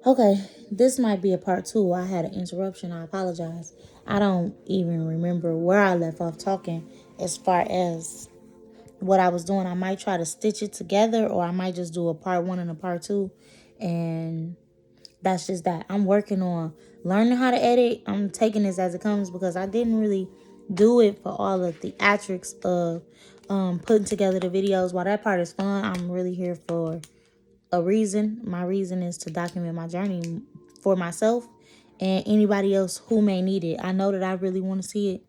Okay, this might be a part two. I had an interruption. I apologize. I don't even remember where I left off talking as far as what I was doing. I might try to stitch it together, or I might just do a part one and a part two. And that's just that. I'm working on learning how to edit. I'm taking this as it comes because I didn't really do it for all the theatrics of putting together the videos. While that part is fun, I'm really here for a reason. My reason is to document my journey for myself and anybody else who may need it. I know that I really want to see it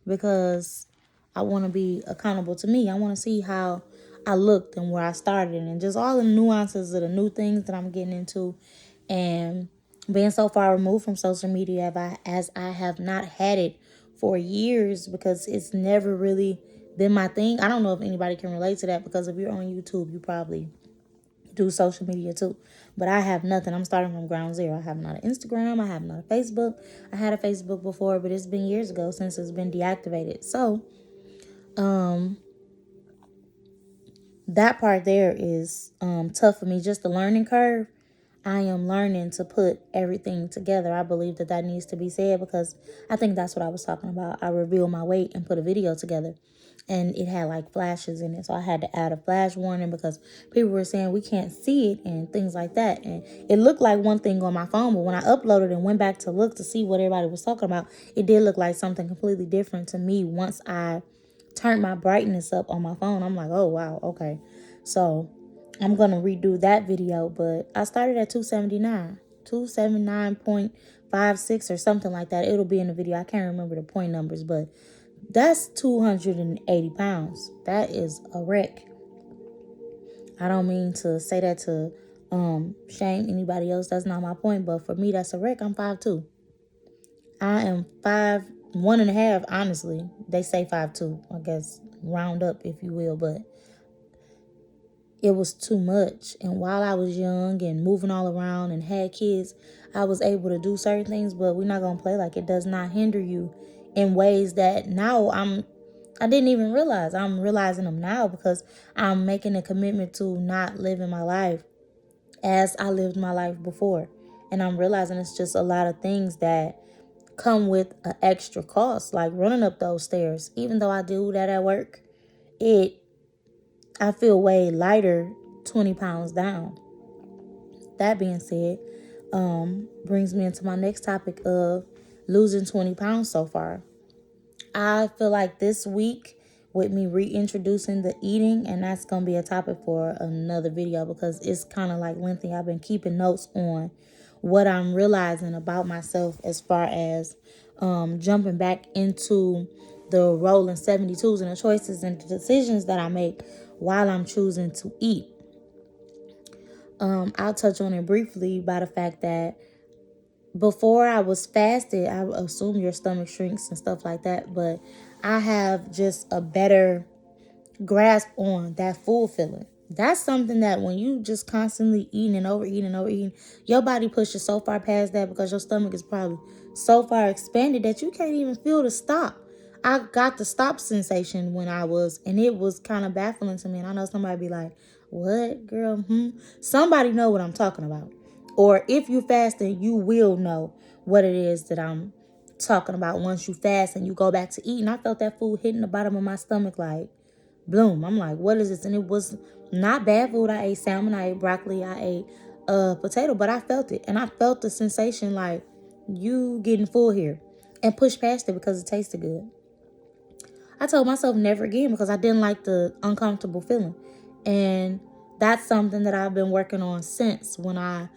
because I want to be accountable to me. I want to see how I looked and where I started and just all the nuances of the new things that I'm getting into. And being so far removed from social media as I have not had it for years because it's never really been my thing. I don't know if anybody can relate to that because if you're on YouTube, you probably do social media too. But I have nothing. I'm starting from ground zero. I have not an Instagram. I have not a Facebook. I had a Facebook before, but it's been years ago since it's been deactivated. So, that part there is tough for me. Just the learning curve. I am learning to put everything together. I believe that that needs to be said because I think that's what I was talking about. I revealed my weight and put a video together. And it had like flashes in it. So I had to add a flash warning because people were saying we can't see it and things like that. And it looked like one thing on my phone, but when I uploaded and went back to look to see what everybody was talking about, it did look like something completely different to me once I turned my brightness up on my phone. I'm like, oh, wow, okay. So I'm going to redo that video, but I started at 279, 279.56 or something like that. It'll be in the video. I can't remember the point numbers, but that's 280 pounds. That is a wreck. I don't mean to say that to shame anybody else. That's not my point. But for me, that's a wreck. I'm 5'2". I am 5'1.5", honestly. They say 5'2", I guess, round up if you will, but it was too much. And while I was young and moving all around and had kids, I was able to do certain things, but we're not going to play like it does not hinder you in ways that now I didn't even realize. I'm realizing them now because I'm making a commitment to not living my life as I lived my life before. And I'm realizing it's just a lot of things that come with an extra cost, like running up those stairs. Even though I do that at work, I feel way lighter 20 pounds down. That being said, brings me into my next topic of losing 20 pounds so far. I feel like this week, with me reintroducing the eating, and that's going to be a topic for another video because it's kind of like lengthy. I've been keeping notes on what I'm realizing about myself as far as jumping back into the rolling 72s and the choices and the decisions that I make while I'm choosing to eat. I'll touch on it briefly by the fact that before I was fasted, I assume your stomach shrinks and stuff like that, but I have just a better grasp on that full feeling. That's something that when you just constantly eating and overeating, your body pushes so far past that because your stomach is probably so far expanded that you can't even feel the stop. I got the stop sensation when I was, and it was kind of baffling to me. And I know somebody be like, what, girl? Somebody know what I'm talking about. Or if you fasting, you will know what it is that I'm talking about once you fast and you go back to eating. I felt that food hitting the bottom of my stomach like, bloom. I'm like, what is this? And it was not bad food. I ate salmon, I ate broccoli, I ate potato, but I felt it. And I felt the sensation like you getting full here and pushed past it because it tasted good. I told myself never again because I didn't like the uncomfortable feeling. And that's something that I've been working on since when I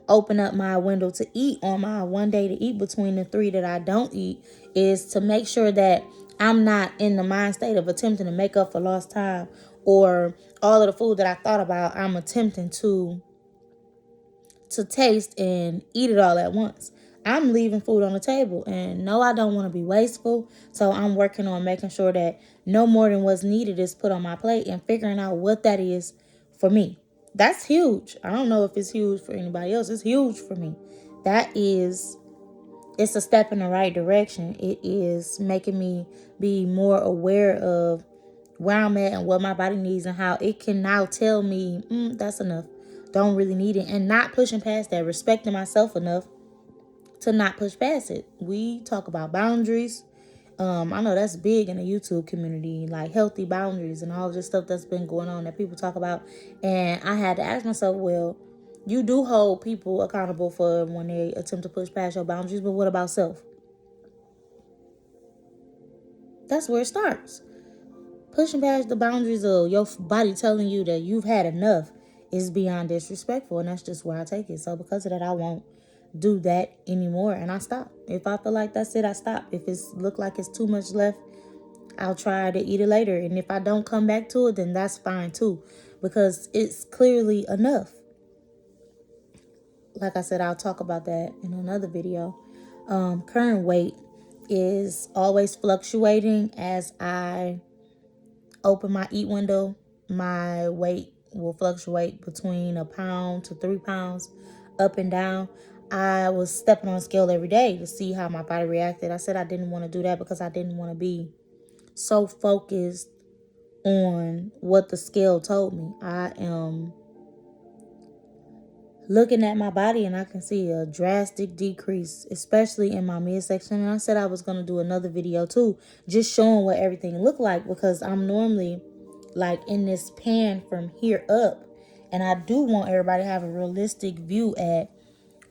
open up my window to eat on my one day to eat between the three that I don't eat is to make sure that I'm not in the mind state of attempting to make up for lost time or all of the food that I thought about. I'm attempting to taste and eat it all at once. I'm leaving food on the table, and no, I don't want to be wasteful. So I'm working on making sure that no more than what's needed is put on my plate and figuring out what that is for me. That's huge. I don't know if it's huge for anybody else. It's huge for me. It's a step in the right direction. It is making me be more aware of where I'm at and what my body needs and how it can now tell me, that's enough. don't really need it, and not pushing past that, respecting myself enough to not push past it. We talk about boundaries. I know that's big in the YouTube community, like healthy boundaries and all this stuff that's been going on that people talk about. And I had to ask myself, well, you do hold people accountable for when they attempt to push past your boundaries, but what about self? That's where it starts. Pushing past the boundaries of your body telling you that you've had enough is beyond disrespectful, and that's just where I take it. So because of that, I won't do that anymore, and I stop. If I feel like that's it, I stop. If it's look like it's too much left, I'll try to eat it later, and if I don't come back to it, then that's fine too, because it's clearly enough. Like I said, I'll talk about that in another video. Current weight is always fluctuating as I open my eat window. My weight will fluctuate between a pound to 3 pounds, up and down. I was stepping on a scale every day to see how my body reacted. I said I didn't want to do that because I didn't want to be so focused on what the scale told me. I am looking at my body and I can see a drastic decrease, especially in my midsection. And I said I was going to do another video too, just showing what everything looked like, because I'm normally like in this pan from here up. And I do want everybody to have a realistic view at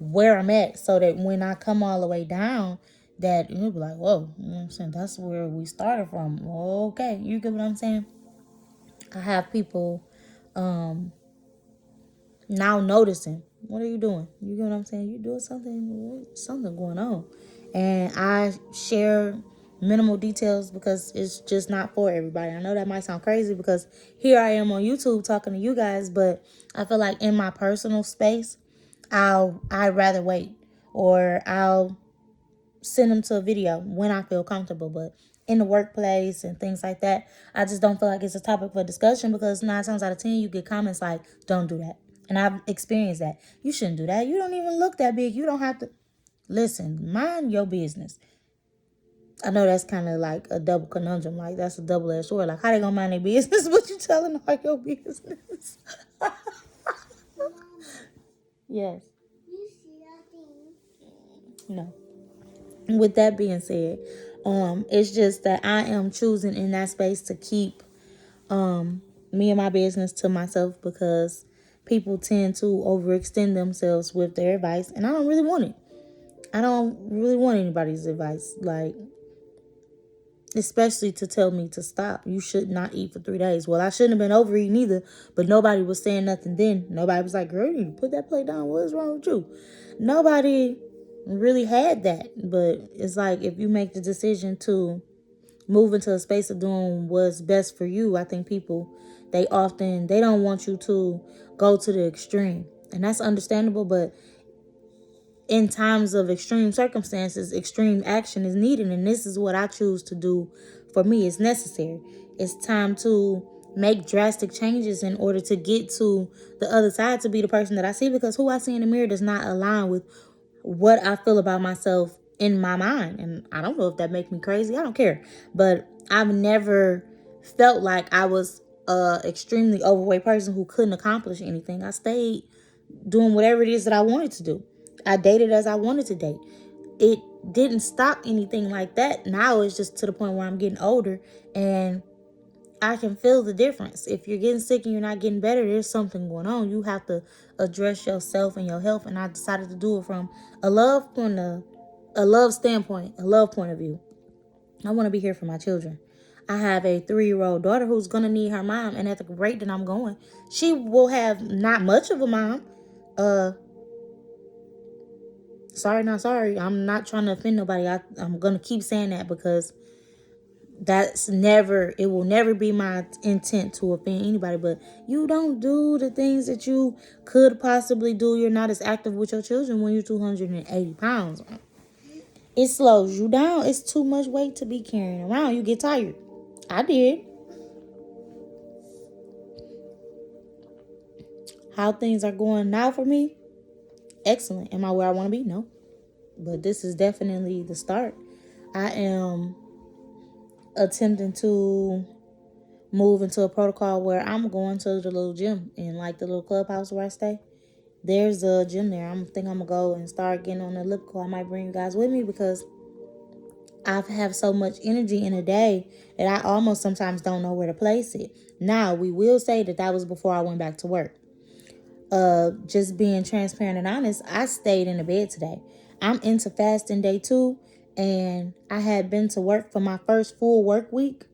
where I'm at, so that when I come all the way down, that you'll be like, whoa, you know what I'm saying? That's where we started from. Okay, you get what I'm saying? I have people now noticing, what are you doing? You get what I'm saying? You doing something going on. And I share minimal details because it's just not for everybody. I know that might sound crazy because here I am on YouTube talking to you guys, but I feel like in my personal space, I'd rather wait, or I'll send them to a video when I feel comfortable. But in the workplace and things like that, I just don't feel like it's a topic for discussion, because 9 times out of 10 you get comments like, don't do that. And I've experienced that. You shouldn't do that. You don't even look that big. You don't have to. Listen, mind your business. I know that's kind of like a double conundrum. Like, that's a double-edged sword. Like, how they gonna mind their business but you telling all your business? Yes. You see that thing? No. With that being said, it's just that I am choosing in that space to keep me and my business to myself, because people tend to overextend themselves with their advice, and I don't really want it. I don't really want anybody's advice, like, especially to tell me to stop. You should not eat for 3 days. Well, I shouldn't have been overeating either, but nobody was saying nothing then. Nobody was like, girl, you put that plate down. What is wrong with you? Nobody really had that. But it's like, if you make the decision to move into a space of doing what's best for you, I think people, they don't want you to go to the extreme. And that's understandable, but in times of extreme circumstances, extreme action is needed. And this is what I choose to do. For me, it's necessary. It's time to make drastic changes in order to get to the other side, to be the person that I see, because who I see in the mirror does not align with what I feel about myself in my mind. And I don't know if that makes me crazy. I don't care. But I've never felt like I was a extremely overweight person who couldn't accomplish anything. I stayed doing whatever it is that I wanted to do. I dated as I wanted to date. It didn't stop anything like that. Now it's just to the point where I'm getting older and I can feel the difference. If you're getting sick and you're not getting better, there's something going on. You have to address yourself and your health. And I decided to do it from a love standpoint, a love point of view. I want to be here for my children. I have a 3-year-old daughter who's going to need her mom. And at the rate that I'm going, she will have not much of a mom. Sorry, not sorry. I'm not trying to offend nobody. I'm going to keep saying that because it will never be my intent to offend anybody. But you don't do the things that you could possibly do. You're not as active with your children when you're 280 pounds. It slows you down. It's too much weight to be carrying around. You get tired. I did. How things are going now for me? Excellent. Am I where I want to be? No. But this is definitely the start. I am attempting to move into a protocol where I'm going to the little gym in like the little clubhouse where I stay. There's a gym there. I think I'm going to go and start getting on the elliptical. I might bring you guys with me because I have so much energy in a day that I almost sometimes don't know where to place it. Now, we will say that that was before I went back to work. Just being transparent and honest, I stayed in the bed today. I'm into fasting day 2, and I had been to work for my first full work week,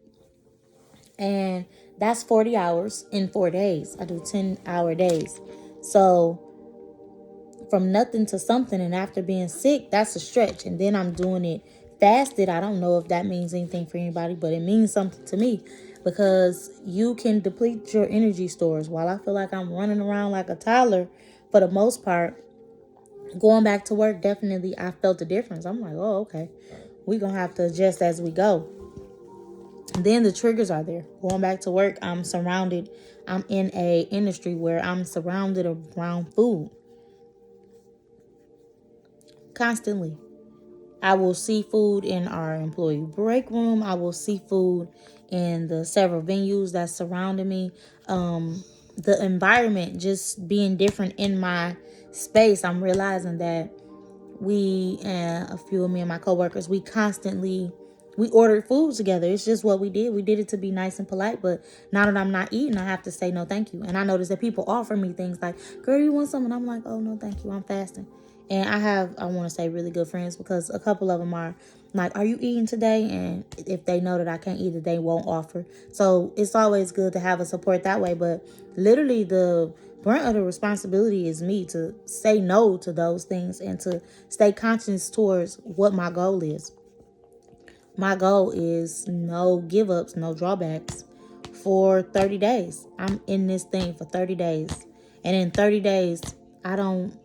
and that's 40 hours in 4 days. I do 10-hour days. So from nothing to something, and after being sick, that's a stretch. And then I'm doing it fasted. I don't know if that means anything for anybody, but it means something to me, because you can deplete your energy stores. While I feel like I'm running around like a toddler for the most part, going back to work, definitely I felt the difference. I'm like, oh, okay, we're gonna have to adjust as we go. And then the triggers are there. Going back to work, I'm in a industry where I'm surrounded around food constantly. I will see food in our employee break room. I will see food in the several venues that surrounded me. The environment just being different in my space, I'm realizing that we and a few of me and my coworkers, we ordered food together. It's just what we did. We did it to be nice and polite, but now that I'm not eating, I have to say no thank you. And I notice that people offer me things like, girl, you want something? I'm like, oh no thank you, I'm fasting. And I want to say really good friends, because a couple of them are like, are you eating today? And if they know that I can't eat it, they won't offer. So it's always good to have a support that way. But literally the brunt of the responsibility is me to say no to those things and to stay conscious towards what my goal is. My goal is no give ups, no drawbacks for 30 days. I'm in this thing for 30 days. And in 30 days, I don't,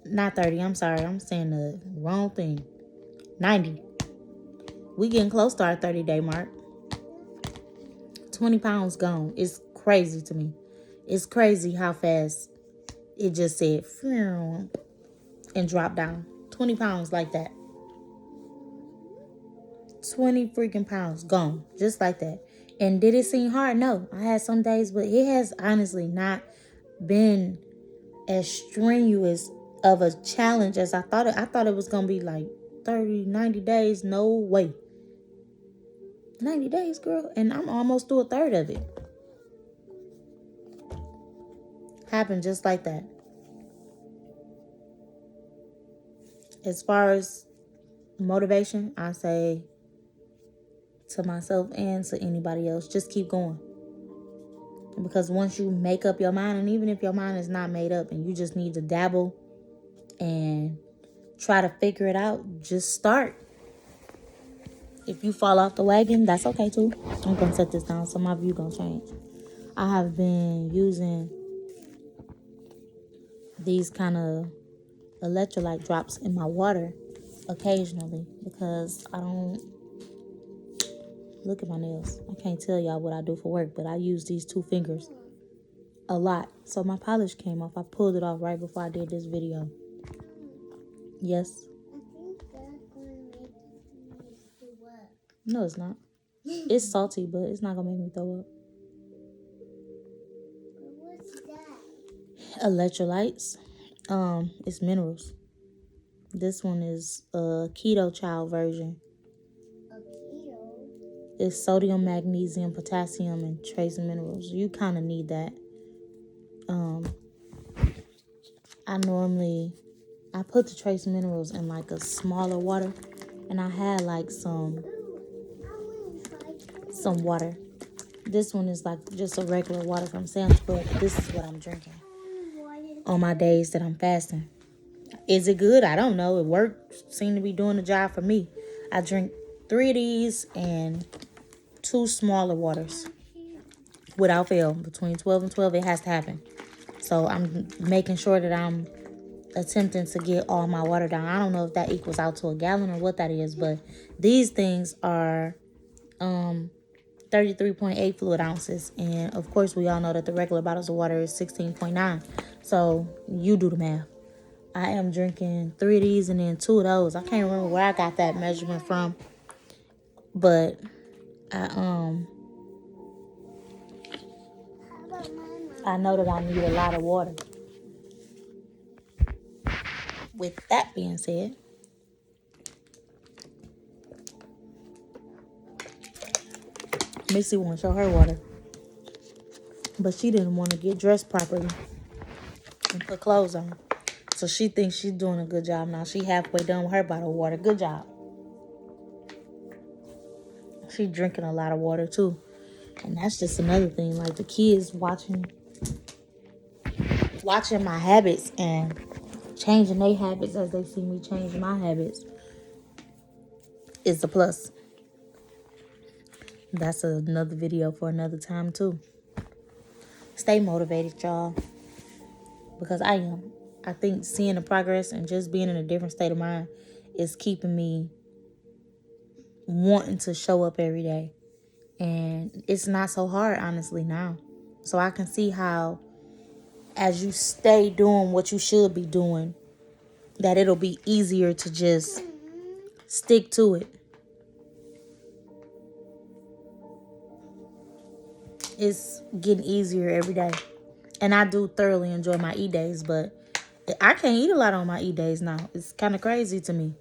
not 30, I'm sorry, I'm saying the wrong thing. 90. We getting close to our 30-day mark. 20 pounds gone. It's crazy to me. It's crazy how fast it just said and dropped down. 20 pounds like that. 20 freaking pounds gone. Just like that. And did it seem hard? No. I had some days, but it has honestly not been as strenuous of a challenge as I thought it. I thought it was going to be like 30, 90 days. No way. 90 days, girl. And I'm almost through a third of it. Happened just like that. As far as motivation, I say to myself and to anybody else, just keep going. Because once you make up your mind, and even if your mind is not made up and you just need to dabble and try to figure it out, just start. If you fall off the wagon, that's okay too. I'm going to set this down so my view going to change. I have been using these kind of electrolyte drops in my water occasionally, because I don't look at my nails. I can't tell y'all what I do for work, but I use these 2 fingers a lot. So my polish came off. I pulled it off right before I did this video. Yes. I think that's gonna make me throw up. No, it's not. It's salty, but it's not gonna make me throw up. What's that? Electrolytes. It's minerals. This one is a keto child version. A keto? It's sodium, magnesium, potassium, and trace minerals. You kind of need that. I put the trace minerals in like a smaller water, and I had like some water. This one is like just a regular water from Sam's Club. This is what I'm drinking on my days that I'm fasting. Is it good? I don't know. It worked. Seemed to be doing the job for me. I drink 3 of these and 2 smaller waters without fail. Between 12 and 12, it has to happen. So I'm making sure that I'm attempting to get all my water down. I don't know if that equals out to a gallon or what that is, but these things are 33.8 fluid ounces. And of course, we all know that the regular bottles of water is 16.9. So you do the math. I am drinking 3 of these and then 2 of those. I can't remember where I got that measurement from, but I know that I need a lot of water. with that being said, Missy won't show her water. But she didn't want to get dressed properly and put clothes on. So she thinks she's doing a good job now. She halfway done with her bottle of water. Good job. She drinking a lot of water too. And that's just another thing. Like the kids watching my habits and changing their habits as they see me change my habits is a plus. That's another video for another time too. Stay motivated, y'all. Because I am. I think seeing the progress and just being in a different state of mind is keeping me wanting to show up every day. And it's not so hard, honestly, now. So I can see how, as you stay doing what you should be doing, that it'll be easier to just stick to it. It's getting easier every day. And I do thoroughly enjoy my eat days, but I can't eat a lot on my eat days now. It's kind of crazy to me.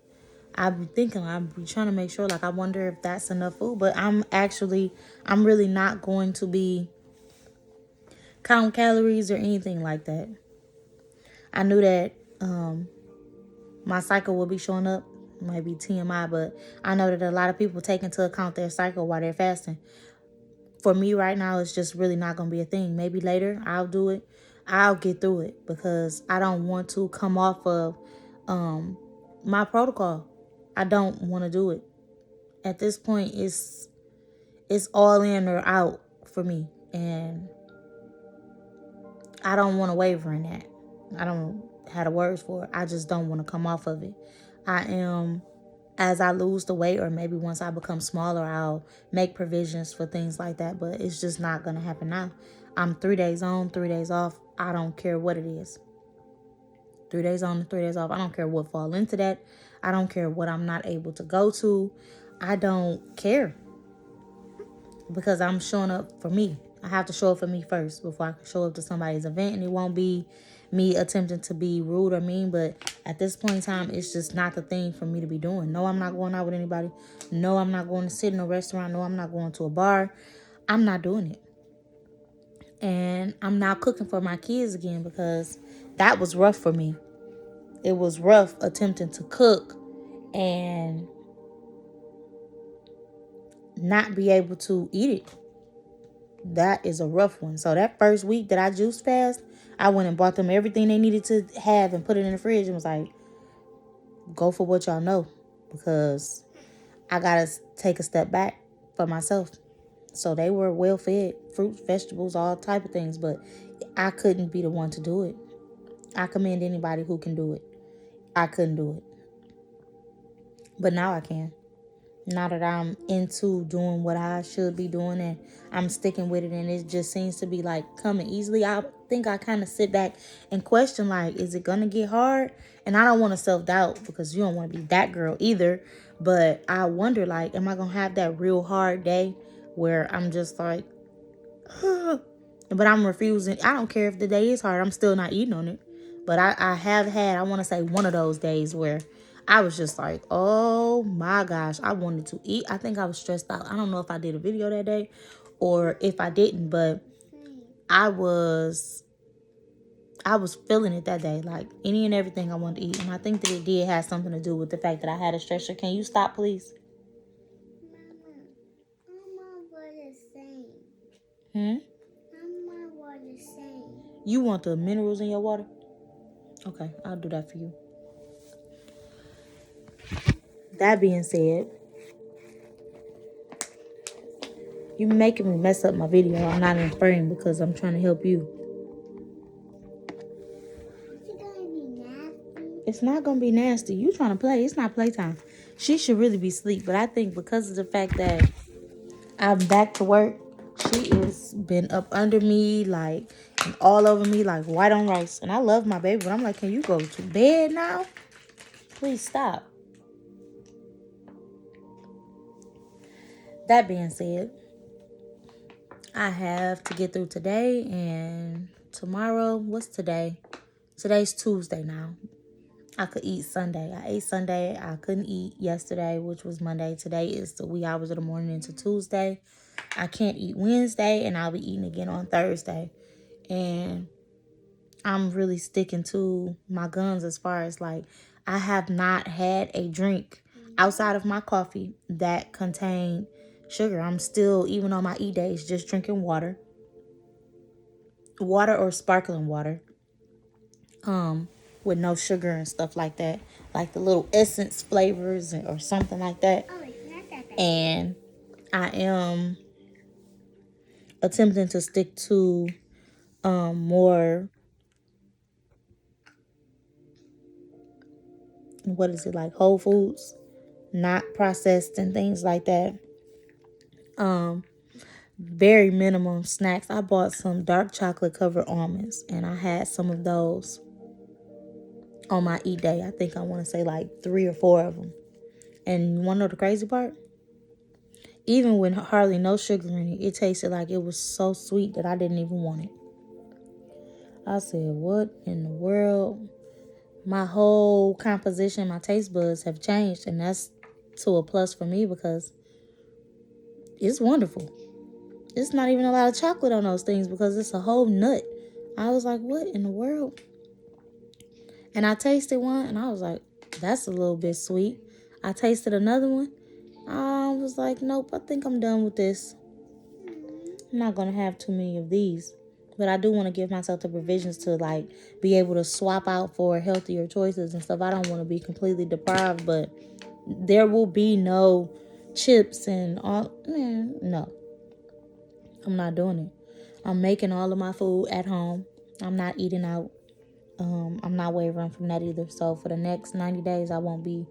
I be thinking, I be trying to make sure, like, I wonder if that's enough food. But I'm really not going to be counting calories or anything like that. I knew that my cycle will be showing up. It might be TMI, but I know that a lot of people take into account their cycle while they're fasting. For me right now, it's just really not going to be a thing. Maybe later I'll do it. I'll get through it because I don't want to come off of my protocol. I don't want to do it. At this point, it's all in or out for me. And I don't want to waver in that. I don't have the words for it. I just don't want to come off of it. I am, as I lose the weight, or maybe once I become smaller, I'll make provisions for things like that. But it's just not going to happen now. I'm 3 days on, 3 days off. I don't care what it is. 3 days on, 3 days off. I don't care what fall into that. I don't care what I'm not able to go to. I don't care. Because I'm showing up for me. I have to show up for me first before I can show up to somebody's event. And it won't be me attempting to be rude or mean. But at this point in time, it's just not the thing for me to be doing. No, I'm not going out with anybody. No, I'm not going to sit in a restaurant. No, I'm not going to a bar. I'm not doing it. And I'm now cooking for my kids again because that was rough for me. It was rough attempting to cook and not be able to eat it. That is a rough one. So that first week that I juice fast, I went and bought them everything they needed to have and put it in the fridge and was like, go for what y'all know, because I gotta take a step back for myself. So they were well fed, fruits, vegetables, all type of things, but I couldn't be the one to do it. I commend anybody who can do it. I couldn't do it. But now I can. Now that I'm into doing what I should be doing and I'm sticking with it and it just seems to be like coming easily, I think I kind of sit back and question, like, is it going to get hard? And I don't want to self-doubt because you don't want to be that girl either. But I wonder, like, am I going to have that real hard day where I'm just like, but I'm refusing. I don't care if the day is hard. I'm still not eating on it. But I have had, I want to say, one of those days where I was just like, oh my gosh, I wanted to eat. I think I was stressed out. I don't know if I did a video that day or if I didn't, but I was feeling it that day, like any and everything I wanted to eat. And I think that it did have something to do with the fact that I had a stressor. Can you stop, please? Mama, what is saying? Mama, what is saying? You want the minerals in your water? Okay, I'll do that for you. That being said, you're making me mess up my video. I'm not in frame because I'm trying to help you. It's not going to be nasty. You trying to play. It's not playtime. She should really be asleep. But I think because of the fact that I'm back to work, she has been up under me, like, and all over me, like white on rice. And I love my baby, but I'm like, can you go to bed now? Please stop. That being said, I have to get through today and tomorrow. What's today? Today's Tuesday now. I could eat Sunday. I ate Sunday. I couldn't eat yesterday, which was Monday. Today is the wee hours of the morning into Tuesday. I can't eat Wednesday, and I'll be eating again on Thursday. And I'm really sticking to my guns as far as like, I have not had a drink outside of my coffee that contained sugar. I'm still, even on my eat days, just drinking water or sparkling water, with no sugar and stuff like that, like the little essence flavors or something like that. And I am attempting to stick to more, what is it, like whole foods, not processed and things like that. Very minimum snacks. I bought some dark chocolate covered almonds, and I had some of those on my eat day. I think I want to say like 3 or 4 of them. And you want to know the crazy part? Even with hardly no sugar in it, it tasted like it was so sweet that I didn't even want it. I said, what in the world? My whole composition, my taste buds have changed, and that's to a plus for me because it's wonderful. It's not even a lot of chocolate on those things because it's a whole nut. I was like, what in the world? And I tasted one, and I was like, that's a little bit sweet. I tasted another one. I was like, nope, I think I'm done with this. I'm not going to have too many of these. But I do want to give myself the provisions to, like, be able to swap out for healthier choices and stuff. I don't want to be completely deprived, but there will be no chips and all. Man, no. I'm not doing it. I'm making all of my food at home. I'm not eating out. I'm not wavering from that either. So for the next 90 days, I won't be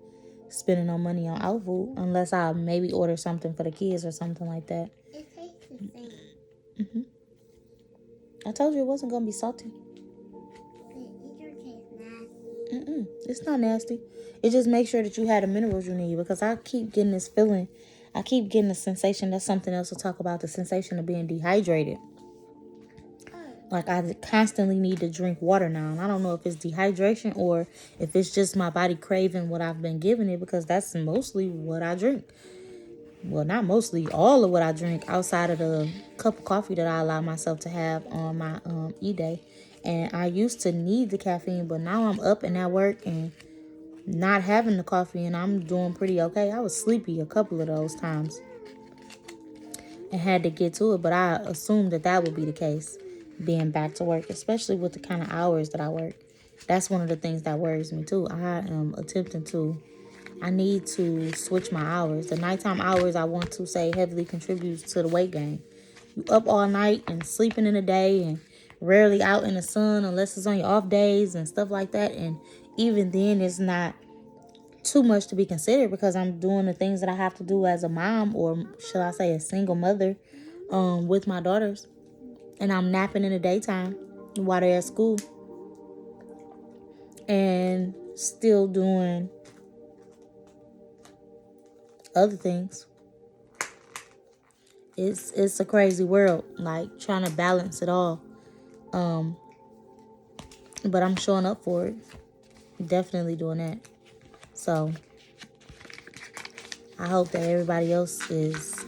spending no money on out food unless I maybe order something for the kids or something like that. It tastes the same. Mm-hmm. I told you it wasn't going to be salty. It tastes nasty. It's not nasty. It just makes sure that you have the minerals you need, because I keep getting this feeling. I keep getting the sensation. That's something else to talk about, the sensation of being dehydrated. Like, I constantly need to drink water now. And I don't know if it's dehydration or if it's just my body craving what I've been giving it, because that's mostly what I drink. Well, not mostly, all of what I drink outside of the cup of coffee that I allow myself to have on my e-day. And I used to need the caffeine, but now I'm up and at work and not having the coffee, and I'm doing pretty okay. I was sleepy a couple of those times and had to get to it, but I assumed that would be the case, being back to work, especially with the kind of hours that I work. That's one of the things that worries me too. I need to switch my hours. The nighttime hours, I want to say, heavily contributes to the weight gain. You up all night and sleeping in the day and rarely out in the sun unless it's on your off days and stuff like that. And even then, it's not too much to be considered because I'm doing the things that I have to do as a mom, or should I say a single mother, with my daughters. And I'm napping in the daytime while they're at school and still doing other things. It's a crazy world, like trying to balance it all. But I'm showing up for it. Definitely doing that. So I hope that everybody else is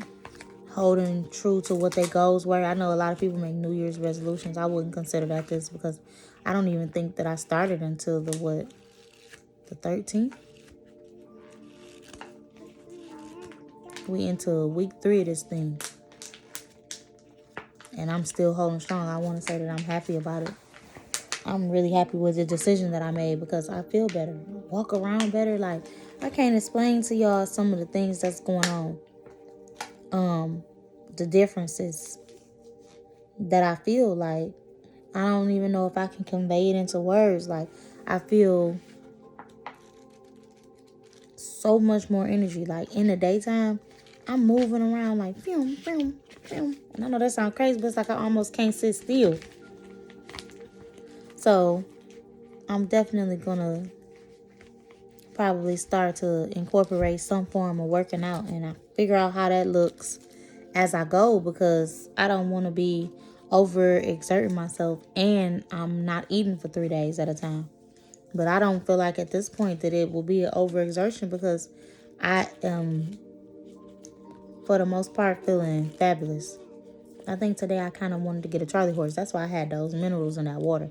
holding true to what their goals were. I know a lot of people make New Year's resolutions. I wouldn't consider that this because I don't even think that I started until the 13th? We into week 3 of this thing. And I'm still holding strong. I want to say that I'm happy about it. I'm really happy with the decision that I made because I feel better. Walk around better. Like, I can't explain to y'all some of the things that's going on. The differences that I feel. Like, I don't even know if I can convey it into words. Like, I feel so much more energy. Like, in the daytime, I'm moving around like, phew, phew, phew. And I know that sounds crazy, but it's like I almost can't sit still. So, I'm definitely going to probably start to incorporate some form of working out, and I figure out how that looks as I go, because I don't want to be over exerting myself and I'm not eating for 3 days at a time. But I don't feel like at this point that it will be an overexertion because I am, for the most part, feeling fabulous. I think today I kind of wanted to get a Charlie horse. That's why I had those minerals in that water.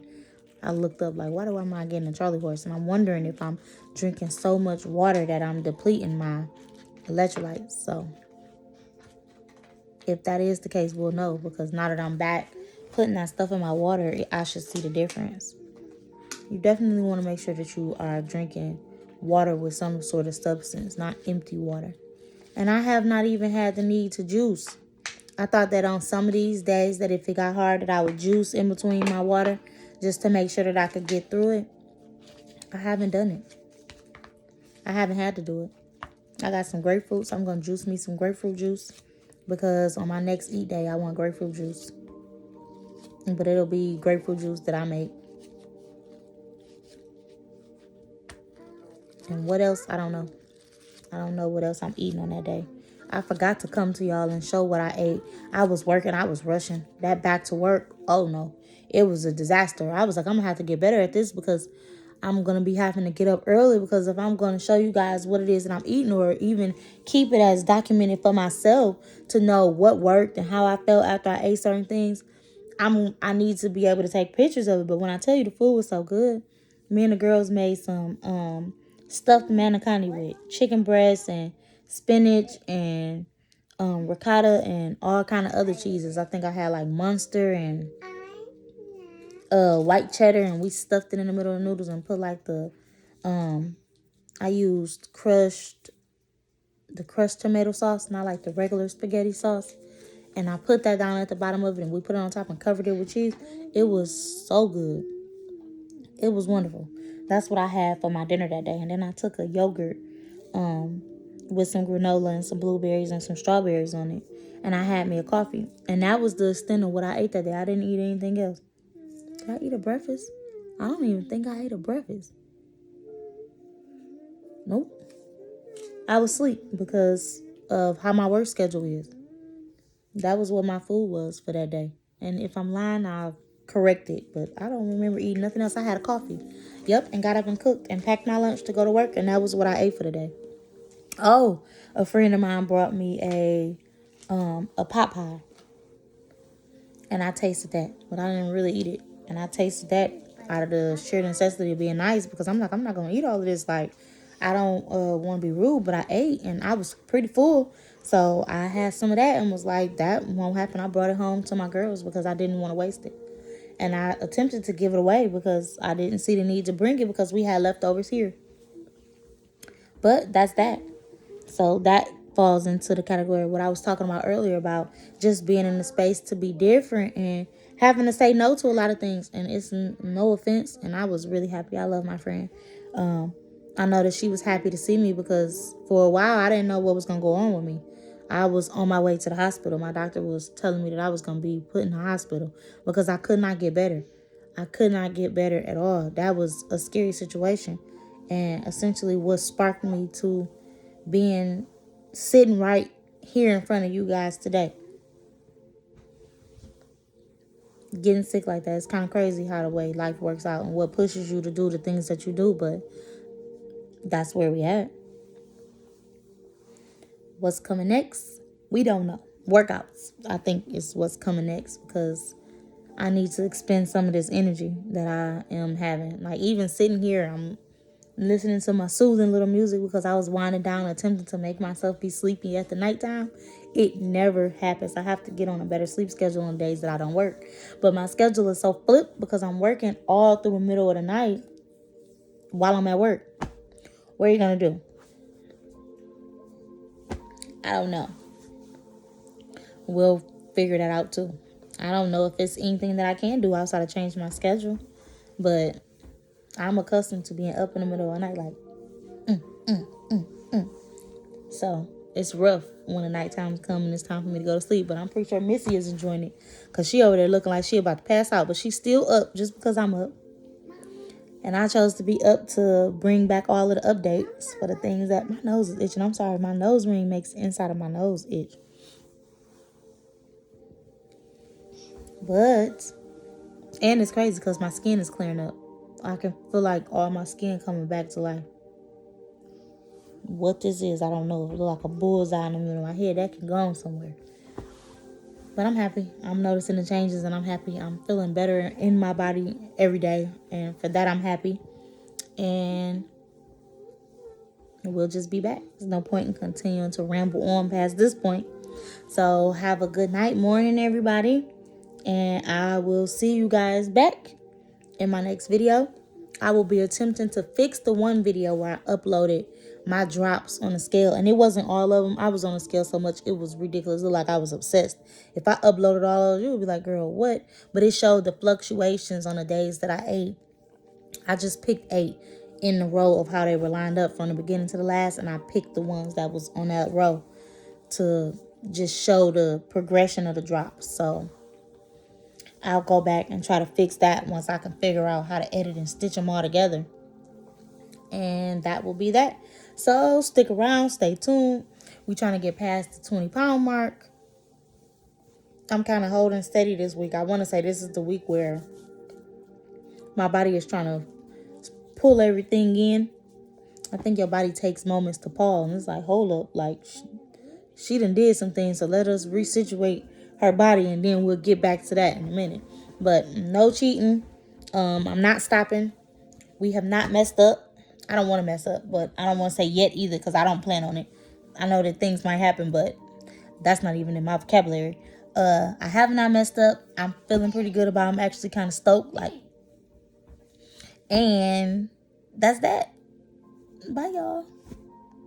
I looked up like, why do I not getting a Charlie horse? And I'm wondering if I'm drinking so much water that I'm depleting my electrolytes. So if that is the case, we'll know, because now that I'm back putting that stuff in my water, I should see the difference. You definitely want to make sure that you are drinking water with some sort of substance, not empty water. And I have not even had the need to juice. I thought that on some of these days that if it got hard that I would juice in between my water just to make sure that I could get through it. I haven't done it. I haven't had to do it. I got some grapefruit, so I'm going to juice me some grapefruit juice because on my next eat day, I want grapefruit juice. But it'll be grapefruit juice that I make. And what else? I don't know. I don't know what else I'm eating on that day. I forgot to come to y'all and show what I ate. I was working. I was rushing. That back to work. Oh, no. It was a disaster. I was like, I'm going to have to get better at this because I'm going to be having to get up early, because if I'm going to show you guys what it is that I'm eating, or even keep it as documented for myself to know what worked and how I felt after I ate certain things, I need to be able to take pictures of it. But when I tell you the food was so good, me and the girls made some stuffed manicotti with chicken breast and spinach and ricotta and all kind of other cheeses. I think I had like Munster and white cheddar, and we stuffed it in the middle of the noodles and put like I used the crushed tomato sauce, not like the regular spaghetti sauce. And I put that down at the bottom of it, and we put it on top and covered it with cheese. It was so good. It was wonderful. That's what I had for my dinner that day. And then I took a yogurt with some granola and some blueberries and some strawberries on it. And I had me a coffee. And that was the extent of what I ate that day. I didn't eat anything else. Did I eat a breakfast? I don't even think I ate a breakfast. Nope. I was asleep because of how my work schedule is. That was what my food was for that day. And if I'm lying, I'll correct it. But I don't remember eating nothing else. I had a coffee. Yep, and got up and cooked and packed my lunch to go to work. And that was what I ate for the day. Oh, a friend of mine brought me a pot pie. And I tasted that. But I didn't really eat it. And I tasted that out of the sheer necessity of being nice, because I'm like, I'm not going to eat all of this. Like, I don't want to be rude, but I ate and I was pretty full. So I had some of that and was like, that won't happen. I brought it home to my girls because I didn't want to waste it. And I attempted to give it away because I didn't see the need to bring it because we had leftovers here. But that's that. So that falls into the category of what I was talking about earlier about just being in the space to be different and having to say no to a lot of things. And it's no offense. And I was really happy. I love my friend. I know that she was happy to see me because for a while I didn't know what was going to go on with me. I was on my way to the hospital. My doctor was telling me that I was going to be put in the hospital because I could not get better. I could not get better at all. That was a scary situation. And essentially what sparked me to being sitting right here in front of you guys today. Getting sick like that, it's kind of crazy how the way life works out and what pushes you to do the things that you do, but that's where we at. What's coming next? We don't know. Workouts, I think, is what's coming next, because I need to expend some of this energy that I am having. Like, even sitting here, I'm listening to my soothing little music because I was winding down, attempting to make myself be sleepy at the nighttime. It never happens. I have to get on a better sleep schedule on days that I don't work. But my schedule is so flipped because I'm working all through the middle of the night while I'm at work. What are you going to do? I don't know. We'll figure that out too. I don't know if it's anything that I can do outside of change my schedule, but I'm accustomed to being up in the middle of the night like, so it's rough when the nighttime comes and it's time for me to go to sleep. But I'm pretty sure Missy is enjoying it because she over there looking like she about to pass out, but she's still up just because I'm up. And I chose to be up to bring back all of the updates for the things that my nose is itching. I'm sorry, my nose ring makes the inside of my nose itch. But, and it's crazy because my skin is clearing up. I can feel like all my skin coming back to life. What this is, I don't know. It look like a bullseye in the middle of my head. That can go on somewhere. But I'm happy. I'm noticing the changes and I'm happy. I'm feeling better in my body every day. And for that, I'm happy. And we'll just be back. There's no point in continuing to ramble on past this point. So have a good night, morning, everybody. And I will see you guys back in my next video. I will be attempting to fix the one video where I uploaded my drops on a scale. And it wasn't all of them. I was on a scale so much, it was ridiculous. It looked like I was obsessed. If I uploaded all of those, you would be like, girl, what? But it showed the fluctuations on the days that I ate. I just picked 8 in the row of how they were lined up from the beginning to the last. And I picked the ones that was on that row to just show the progression of the drops. So I'll go back and try to fix that once I can figure out how to edit and stitch them all together. And that will be that. So stick around, stay tuned. We're trying to get past the 20-pound mark. I'm kind of holding steady this week. I want to say this is the week where my body is trying to pull everything in. I think your body takes moments to pause. And it's like, hold up. Like, she done did some things. So let us resituate her body. And then we'll get back to that in a minute. But no cheating. I'm not stopping. We have not messed up. I don't want to mess up, but I don't want to say yet either because I don't plan on it. I know that things might happen, but that's not even in my vocabulary. I have not messed up. I'm feeling pretty good about it. I'm actually kind of stoked. And that's that. Bye, y'all.